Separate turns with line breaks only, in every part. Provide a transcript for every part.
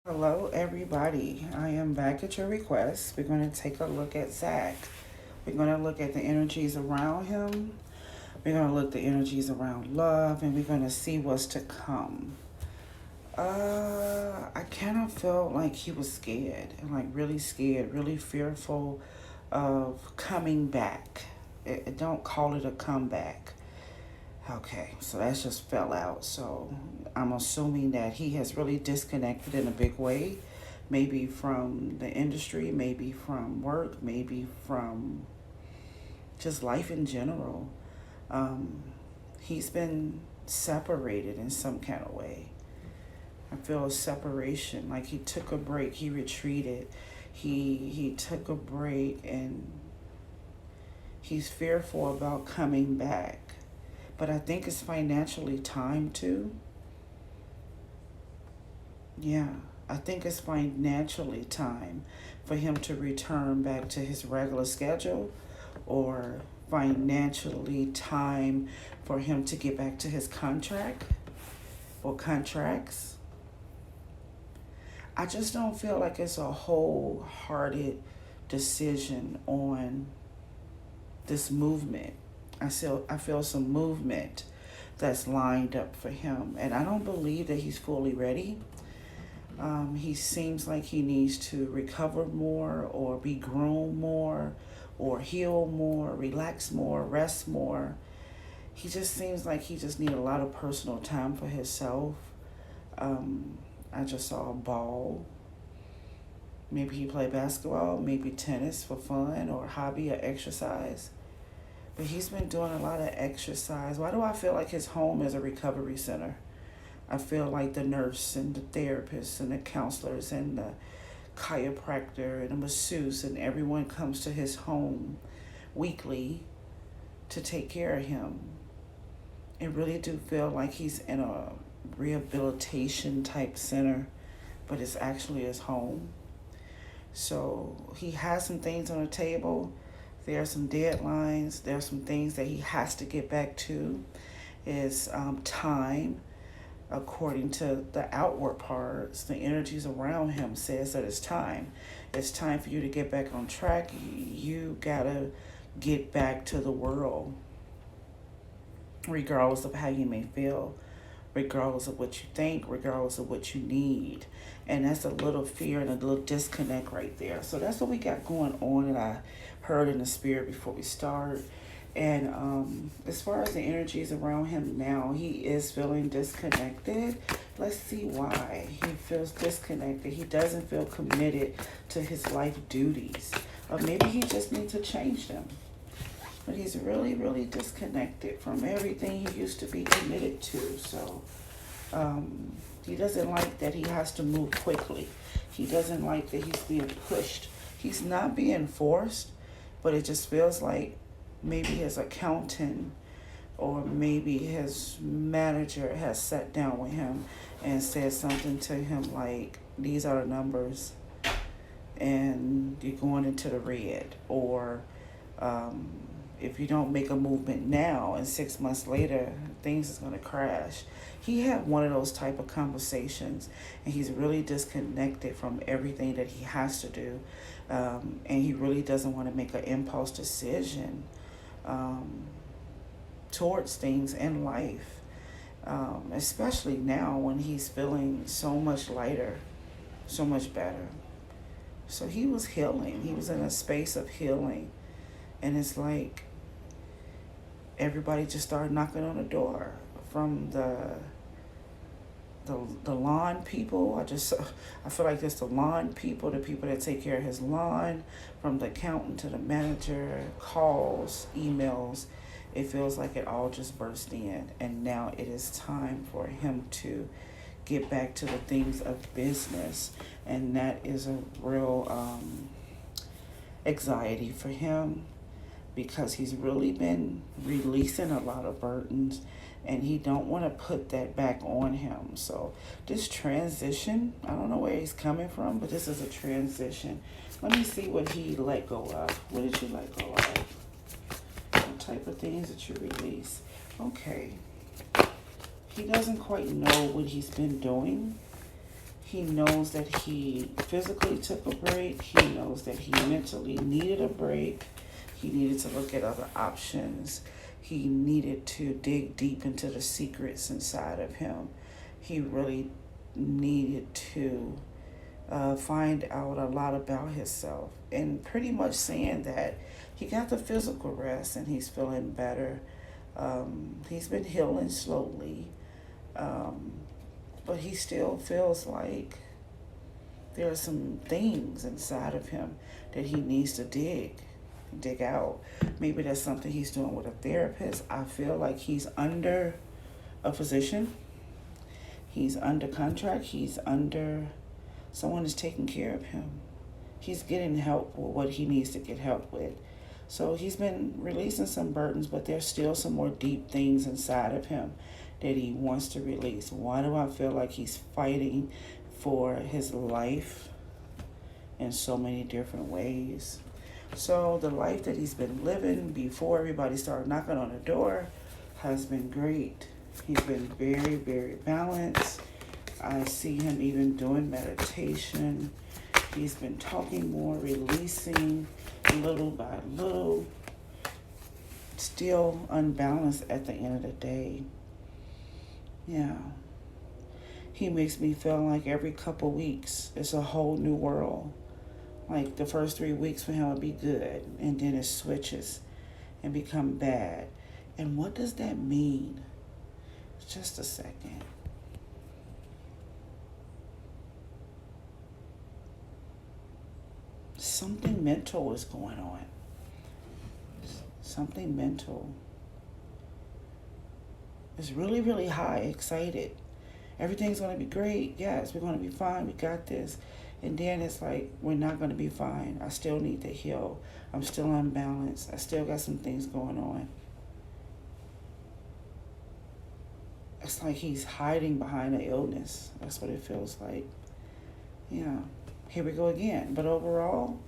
Hello, everybody. I am back at your request. We're going to take a look at Zac. We're going to look at the energies around him. We're going to look at the energies around love, and we're going to see what's to come. I kind of felt like he was scared, like really scared, really fearful of coming back. Don't call it a comeback. Okay, so that's just fell out. So I'm assuming that he has really disconnected in a big way, maybe from the industry, maybe from work, maybe from just life in general. Um, he's been separated in some kind of way. I feel a separation, like he took a break, he retreated, he took a break, and he's fearful about coming back. But I think it's financially timed too. Yeah, I think it's financially time for him to return back to his regular schedule, or financially time for him to get back to his contract or contracts. I just don't feel like it's a wholehearted decision on this movement. I feel some movement that's lined up for him, and I don't believe that he's fully ready. He seems like he needs to recover more, or be groomed more, or heal more, relax more, rest more. He just seems like he just needs a lot of personal time for himself. I just saw a ball. Maybe he play basketball, maybe tennis for fun or hobby or exercise. But he's been doing a lot of exercise. Why do I feel like his home is a recovery center? I feel like the nurse and the therapist and the counselors and the chiropractor and the masseuse and everyone comes to his home weekly to take care of him. I really do feel like he's in a rehabilitation type center, but it's actually his home. So he has some things on the table. There are some deadlines. There are some things that he has to get back to. Is time, according to the outward parts, the energies around him says that it's time. It's time for you to get back on track. You gotta get back to the world, regardless of how you may feel, regardless of what you think, regardless of what you need. And that's a little fear and a little disconnect right there. So that's what we got going on that I heard in the spirit before we start. And as far as the energies around him now, he is feeling disconnected. Let's see why he feels disconnected. He doesn't feel committed to his life duties. Or maybe he just needs to change them. But he's really, really disconnected from everything he used to be committed to. So he doesn't like that he has to move quickly. He doesn't like that he's being pushed. He's not being forced, but it just feels like maybe his accountant or maybe his manager has sat down with him and said something to him like, these are the numbers and you're going into the red. Or if you don't make a movement now and 6 months later, things is going to crash. He had one of those type of conversations, and he's really disconnected from everything that he has to do. And he really doesn't want to make an impulse decision towards things in life, especially now when he's feeling so much lighter, so much better. So he was healing. He was in a space of healing. And it's like everybody just started knocking on the door, from the lawn people. I feel like it's the lawn people, the people that take care of his lawn, from the accountant to the manager, calls, emails. It feels like it all just burst in, and now it is time for him to get back to the things of business, and that is a real anxiety for him, because he's really been releasing a lot of burdens, and he don't want to put that back on him. So this transition, I don't know where he's coming from, but this is a transition. Let me see what he let go of. What did you let go of? What type of things that you release? Okay. He doesn't quite know what he's been doing. He knows that he physically took a break. He knows that he mentally needed a break. He needed to look at other options. He needed to dig deep into the secrets inside of him. He really needed to find out a lot about himself, and pretty much saying that he got the physical rest and he's feeling better. He's been healing slowly, but he still feels like there are some things inside of him that he needs to dig out. Maybe that's something he's doing with a therapist. I feel like he's under a physician. He's under contract. Someone is taking care of him. He's getting help with what he needs to get help with. So he's been releasing some burdens, but there's still some more deep things inside of him that he wants to release. Why do I feel like he's fighting for his life in so many different ways? So the life that he's been living before everybody started knocking on the door has been great. He's been very, very balanced. I see him even doing meditation. He's been talking more, releasing little by little. Still unbalanced at the end of the day. Yeah. He makes me feel like every couple weeks it's a whole new world. Like the first 3 weeks for him would be good, and then it switches and become bad. And what does that mean? Just a second. Something mental is going on. Something mental. It's really, really high, excited. Everything's going to be great. Yes, we're going to be fine. We got this. And then it's like, we're not going to be fine. I still need to heal. I'm still unbalanced. I still got some things going on. It's like he's hiding behind an illness. That's what it feels like. Yeah. Here we go again. But overall,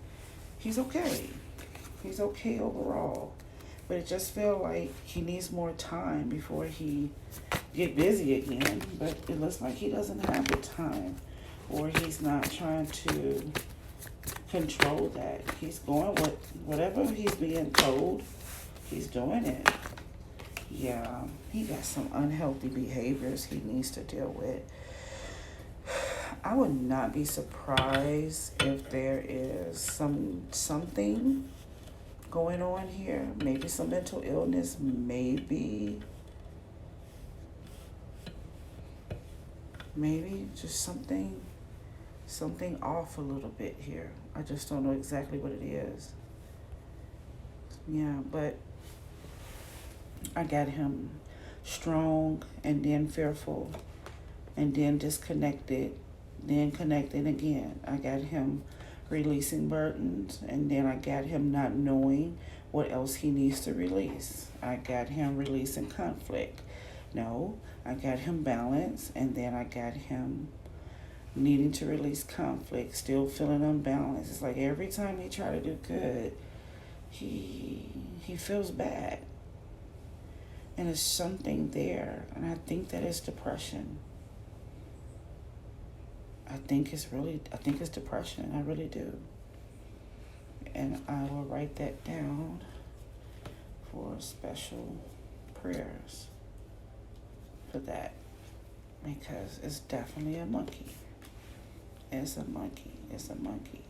he's okay. He's okay overall. But it just feels like he needs more time before he get busy again. But it looks like he doesn't have the time. Or he's not trying to control that. He's going with whatever he's being told. He's doing it. Yeah, he got some unhealthy behaviors he needs to deal with. I would not be surprised if there is something going on here. Maybe some mental illness, maybe just something off a little bit here. I just don't know exactly what it is. Yeah, but I got him strong and then fearful and then disconnected, then connected again. I got him releasing burdens, and then I got him not knowing what else he needs to release. I got him releasing conflict. No, I got him balanced, and then I got him needing to release conflict, still feeling unbalanced. It's like every time he try to do good, he feels bad. And there's something there, and I think that is depression. I think it's depression. I really do. And I will write that down for special prayers for that, because it's definitely a monkey. It's a monkey. It's a monkey.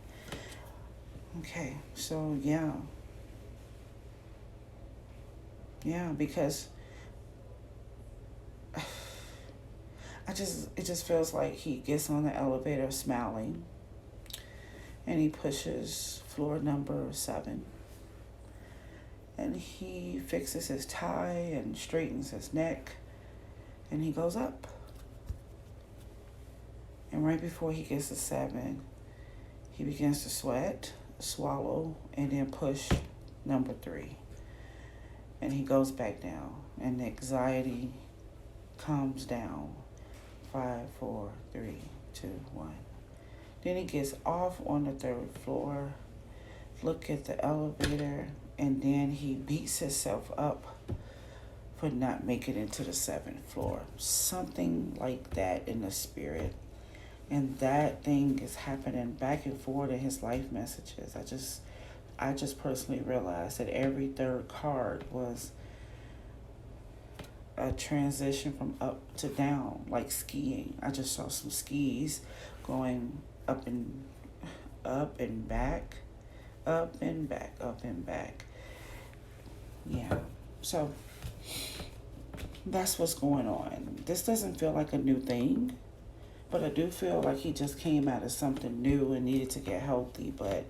Okay, so yeah, because it just feels like he gets on the elevator smiling, and he pushes floor number 7, and he fixes his tie and straightens his neck, and he goes up. And right before he gets to 7, he begins to sweat, swallow, and then push number 3. And he goes back down, and the anxiety calms down. 5, 4, 3, 2, 1. Then he gets off on the 3rd floor, look at the elevator, and then he beats himself up for not making it to the 7th floor. Something like that in the spirit. And that thing is happening back and forth in his life messages. I just personally realized that every third card was a transition from up to down, like skiing. I just saw some skis going up and back, up and back, up and back. Yeah. So that's what's going on. This doesn't feel like a new thing, but I do feel like he just came out of something new and needed to get healthy, but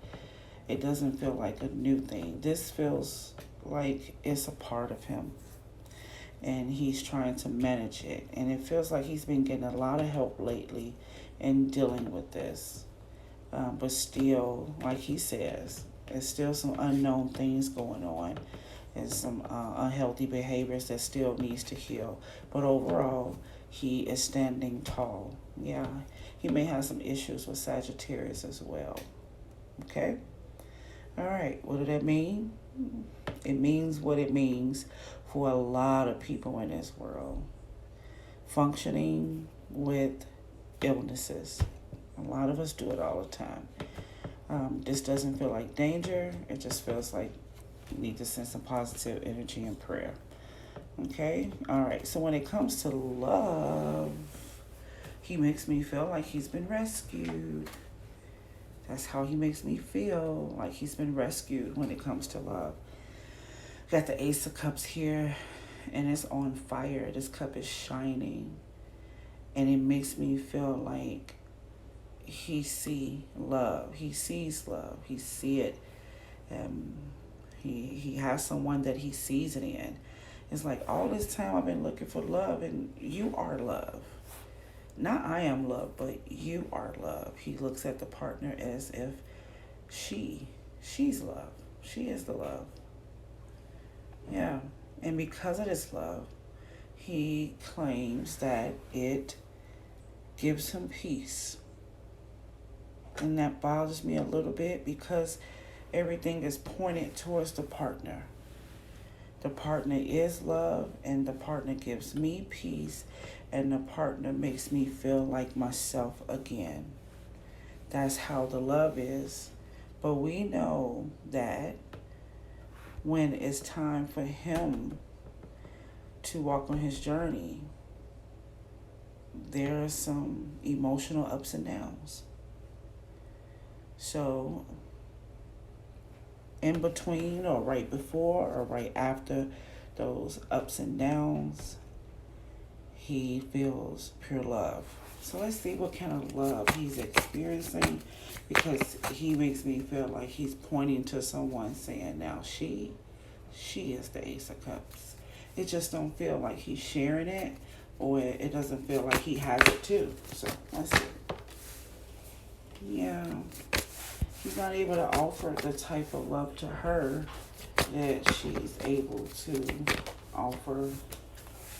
it doesn't feel like a new thing. This feels like it's a part of him and he's trying to manage it. And it feels like he's been getting a lot of help lately in dealing with this. But still, like he says, there's still some unknown things going on and some unhealthy behaviors that still needs to heal. But overall, he is standing tall. Yeah, he may have some issues with Sagittarius as well. Okay? All right, what does that mean? It means what it means for a lot of people in this world. Functioning with illnesses. A lot of us do it all the time. This doesn't feel like danger. It just feels like you need to send some positive energy and prayer. Okay? All right. So when it comes to love, he makes me feel like he's been rescued. That's how he makes me feel, like he's been rescued when it comes to love. Got the Ace of Cups here, and it's on fire. This cup is shining, and it makes me feel like he sees love. He sees love. He see it. He has someone that he sees it in. It's like all this time I've been looking for love, and you are love. Not I am love, but you are love. He looks at the partner as if she's love. She is the love. Yeah. And because of this love, he claims that it gives him peace. And that bothers me a little bit because everything is pointed towards the partner. The partner is love, and the partner gives me peace, and the partner makes me feel like myself again. That's how the love is. But we know that when it's time for him to walk on his journey, there are some emotional ups and downs. So in between or right before or right after those ups and downs, he feels pure love. So let's see what kind of love he's experiencing, because he makes me feel like he's pointing to someone saying, now she is the Ace of Cups. It just don't feel like he's sharing it, or it doesn't feel like he has it too. So let's see. Yeah. He's not able to offer the type of love to her that she's able to offer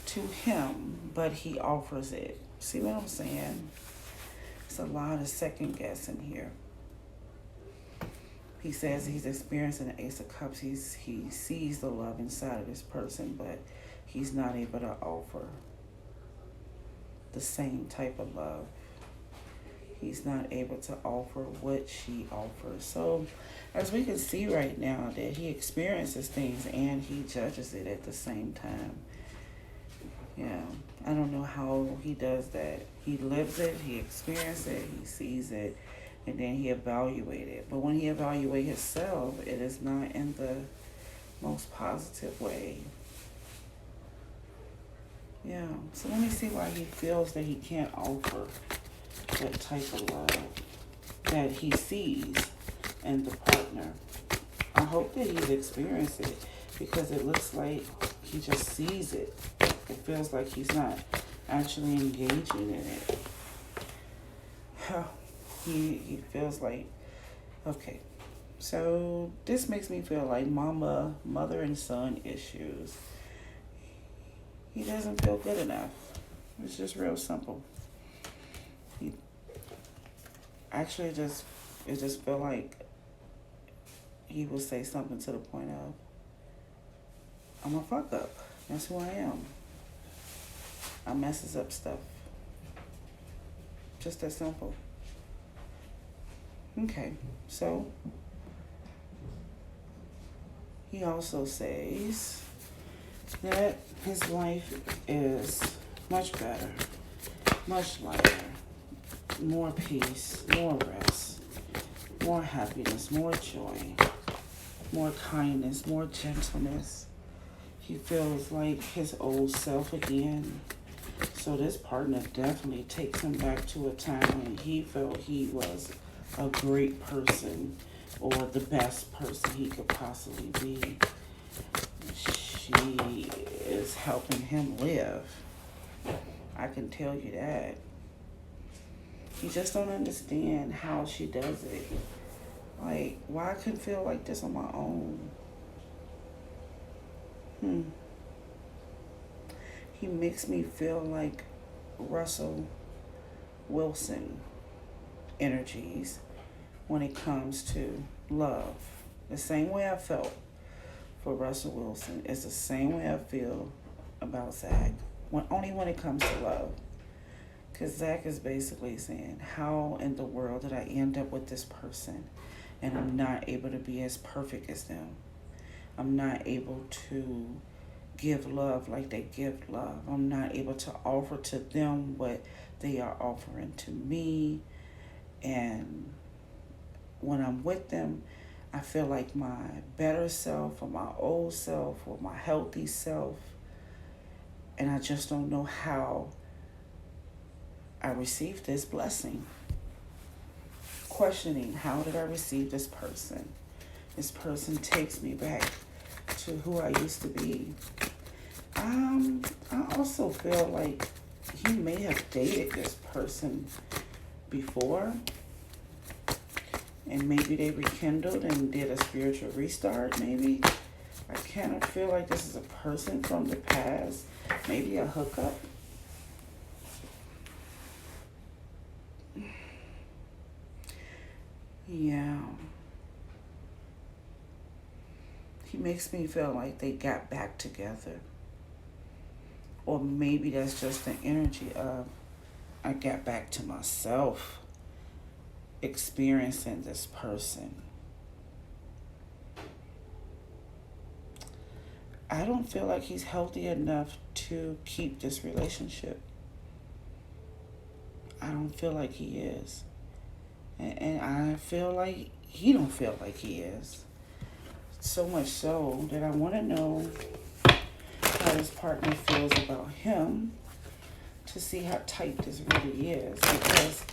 to him, but he offers it. See what I'm saying? It's a lot of second guessing here. He says he's experiencing the Ace of Cups. He sees the love inside of this person, but he's not able to offer the same type of love. He's not able to offer what she offers. So as we can see right now, that he experiences things and he judges it at the same time. Yeah, I don't know how he does that. He lives it, he experiences it, he sees it, and then he evaluates it. But when he evaluates himself, it is not in the most positive way. Yeah, so let me see why he feels that he can't offer that type of love that he sees in the partner. I hope that he's experienced it, because it looks like he just sees it. It feels like he's not actually engaging in it. He feels like, okay, so this makes me feel like mother and son issues. He doesn't feel good enough. It's just real simple. He actually it just feel like he will say something to the point of, I'm a fuck up. That's who I am. I messes up stuff. Just that simple. Okay, so he also says that his life is much better, much lighter, more peace, more rest, more happiness, more joy, more kindness, more gentleness. He feels like his old self again. So this partner definitely takes him back to a time when he felt he was a great person or the best person he could possibly be. She is helping him live. I can tell you that. You just don't understand how she does it. Like, why I couldn't feel like this on my own? He makes me feel like Russell Wilson energies when it comes to love. The same way I felt for Russell Wilson is the same way I feel about Zac. Only when it comes to love. Because Zac is basically saying, how in the world did I end up with this person and I'm not able to be as perfect as them? I'm not able to give love like they give love. I'm not able to offer to them what they are offering to me. And when I'm with them, I feel like my better self or my old self or my healthy self. And I just don't know how I received this blessing. Questioning, how did I receive this person? This person takes me back to who I used to be. I also feel like he may have dated this person before, and maybe they rekindled and did a spiritual restart, maybe. I kind of feel like this is a person from the past, maybe a hookup. Yeah. He makes me feel like they got back together. Or maybe that's just the energy of I got back to myself experiencing this person. I don't feel like he's healthy enough to keep this relationship. I don't feel like he is. And I feel like he don't feel like he is. So much so that I want to know how his partner feels about him to see how tight this really is. Because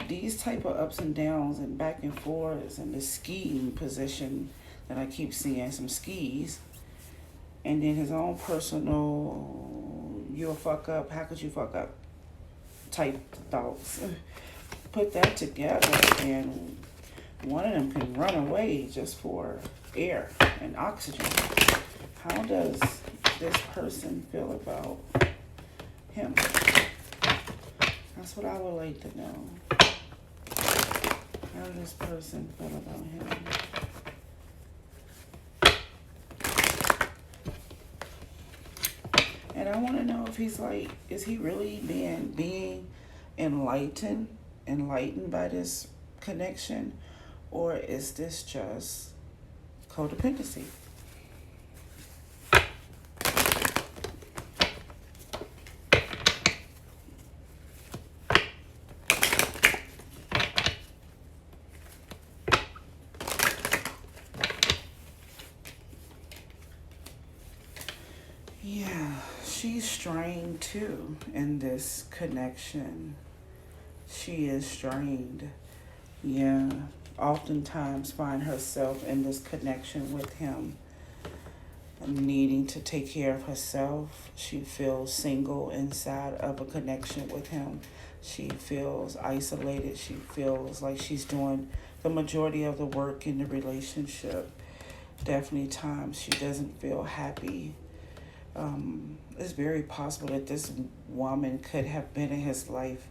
these type of ups and downs and back and forths and the skiing position that I keep seeing, some skis, and then his own personal, you'll fuck up, how could you fuck up type thoughts. Put that together and one of them can run away just for air and oxygen. How does this person feel about him? That's what I would like to know. How does this person feel about him? And I want to know if he's like, is he really being enlightened by this connection, or is this just codependency? Yeah, she's strained too in this connection. She is strained. Yeah, oftentimes find herself in this connection with him, needing to take care of herself. She feels single inside of a connection with him. She feels isolated. She feels like she's doing the majority of the work in the relationship. Definitely times she doesn't feel happy. It's very possible that this woman could have been in his life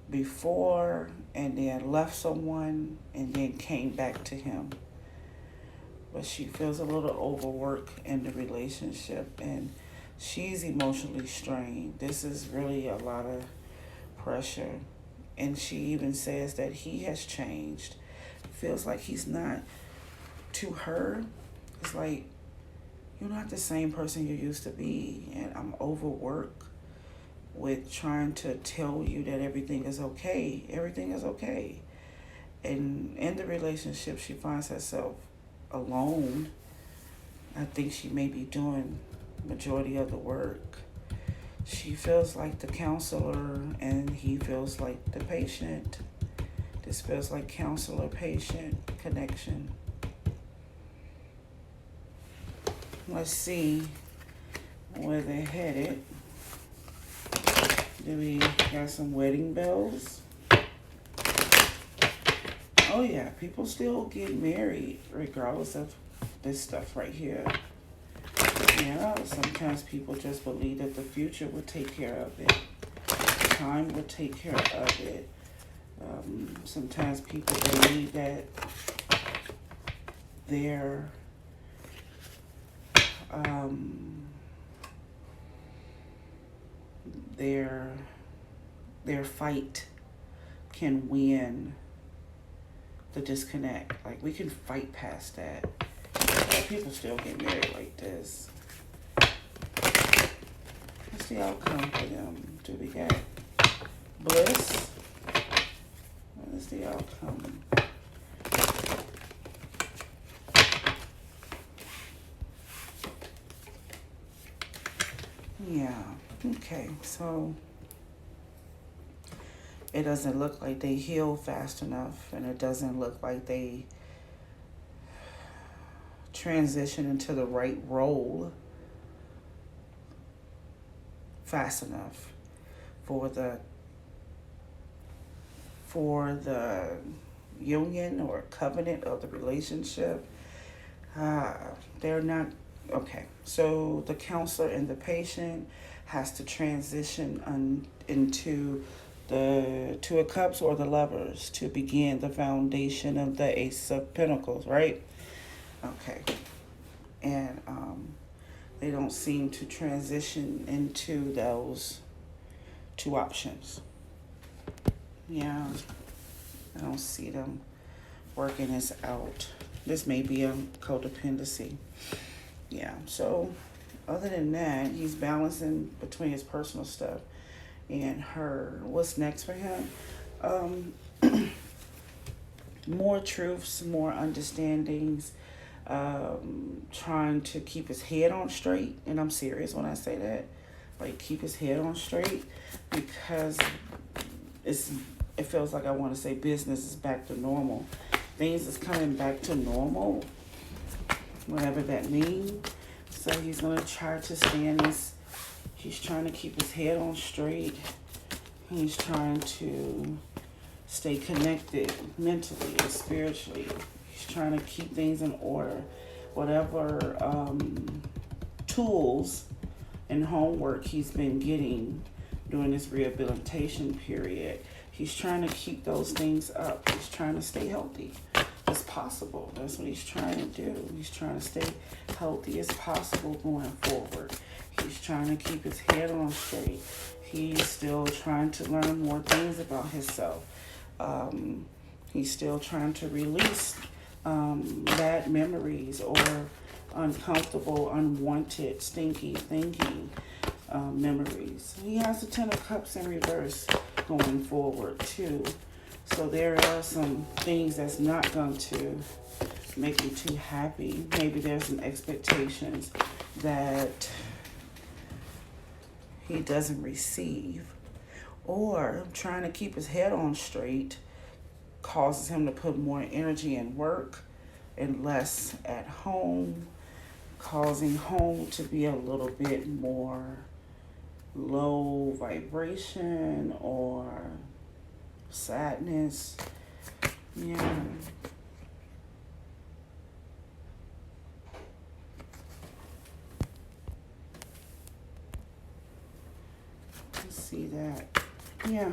before and then left someone and then came back to him. But she feels a little overworked in the relationship and she's emotionally strained. This is really a lot of pressure And she even says that he has changed. Feels like he's not, to her, it's like, you're not the same person you used to be. And I'm overworked with trying to tell you that everything is okay. Everything is okay. And in the relationship, she finds herself alone. I think she may be doing majority of the work. She feels like the counselor and he feels like the patient. This feels like counselor-patient connection. Let's see where they're headed. Do we got some wedding bells? Oh yeah, people still get married regardless of this stuff right here. Yeah, sometimes people just believe that the future will take care of it. Time will take care of it. Sometimes people believe that their fight can win the disconnect. Like, we can fight past that. But people still get married like this. What's the outcome for them? Do we get bliss? What is the outcome? Yeah, okay, so it doesn't look like they heal fast enough, and it doesn't look like they transition into the right role fast enough for the union or covenant of the relationship. They're not okay. So the counselor and the patient has to transition into the Two of Cups or the Lovers to begin the foundation of the Ace of Pentacles, right? Okay. And they don't seem to transition into those two options. Yeah, I don't see them working this out. This may be a codependency. Yeah, so other than that, he's balancing between his personal stuff and her. What's next for him? More truths, more understandings, trying to keep his head on straight. And I'm serious when I say that. Like, keep his head on straight, because it feels like I want to say business is back to normal. Things is coming back to normal, whatever that means. So he's going to try to stay in this. He's trying to keep his head on straight. He's trying to stay connected mentally and spiritually. He's trying to keep things in order. Whatever tools and homework he's been getting during this rehabilitation period, he's trying to keep those things up. He's trying to stay healthy as possible. That's what he's trying to do. He's trying to stay healthy as possible going forward. He's trying to keep his head on straight. He's still trying to learn more things about himself. He's still trying to release bad memories or uncomfortable, unwanted, stinky thinking memories. He has the Ten of Cups in reverse going forward too. So there are some things that's not going to make you too happy. Maybe there's some expectations that he doesn't receive. Or trying to keep his head on straight causes him to put more energy in work and less at home, causing home to be a little bit more low vibration or sadness. Yeah. Let's see that. Yeah.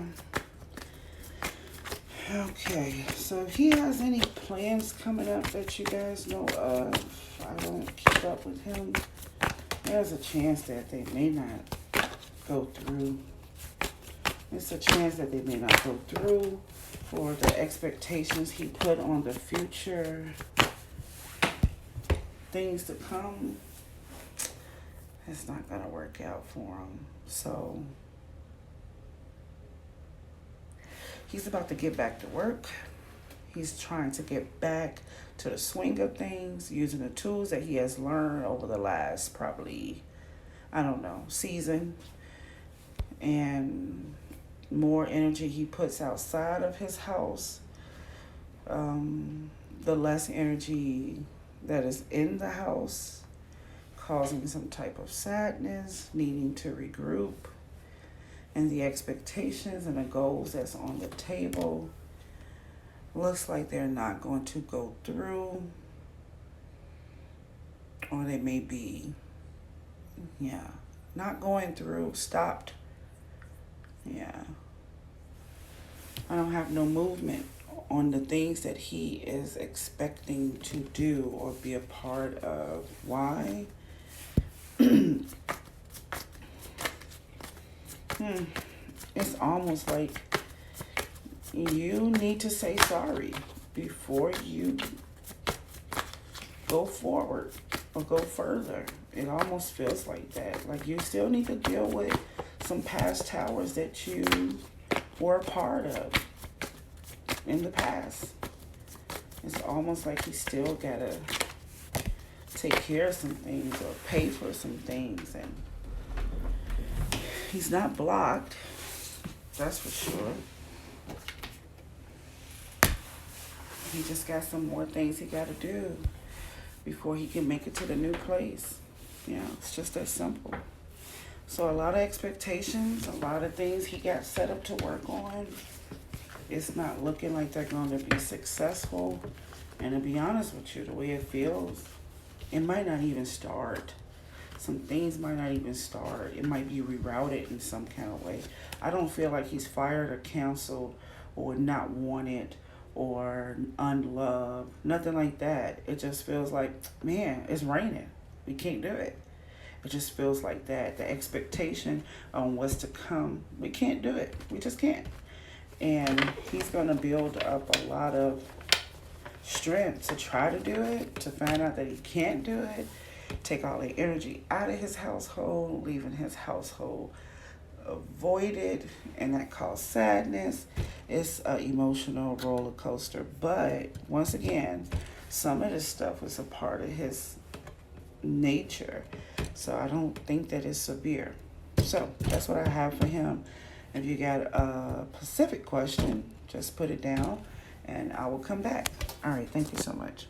Okay, so if he has any plans coming up that you guys know of, I don't keep up with him, there's a chance that they may not go through. It's a chance that they may not go through, or the expectations he put on the future things to come, it's not going to work out for him. So he's about to get back to work. He's trying to get back to the swing of things using the tools that he has learned over the last probably, I don't know, season. And more energy he puts outside of his house, the less energy that is in the house, causing some type of sadness, needing to regroup, and the expectations and the goals that's on the table looks like they're not going to go through, or they may be, not going through, stopped. I don't have no movement on the things that he is expecting to do or be a part of. Why? It's almost like you need to say sorry before you go forward or go further. It almost feels like that. Like you still need to deal with some past towers that you were a part of in the past. It's almost like you still gotta take care of some things or pay for some things, and he's not blocked, that's for sure. He just got some more things he gotta do before he can make it to the new place. It's just that simple. So a lot of expectations, a lot of things he got set up to work on. It's not looking like they're going to be successful. And to be honest with you, the way it feels, it might not even start. Some things might not even start. It might be rerouted in some kind of way. I don't feel like he's fired or canceled or not wanted or unloved. Nothing like that. It just feels like, man, it's raining. We can't do it. It just feels like that. The expectation on what's to come, we can't do it. We just can't. And he's going to build up a lot of strength to try to do it, to find out that he can't do it, take all the energy out of his household, leaving his household voided, and that causes sadness. It's an emotional roller coaster. But once again, some of this stuff was a part of his nature. So I don't think that it's severe. So that's what I have for him. If you got a specific question, just put it down and I will come back. All right. Thank you so much.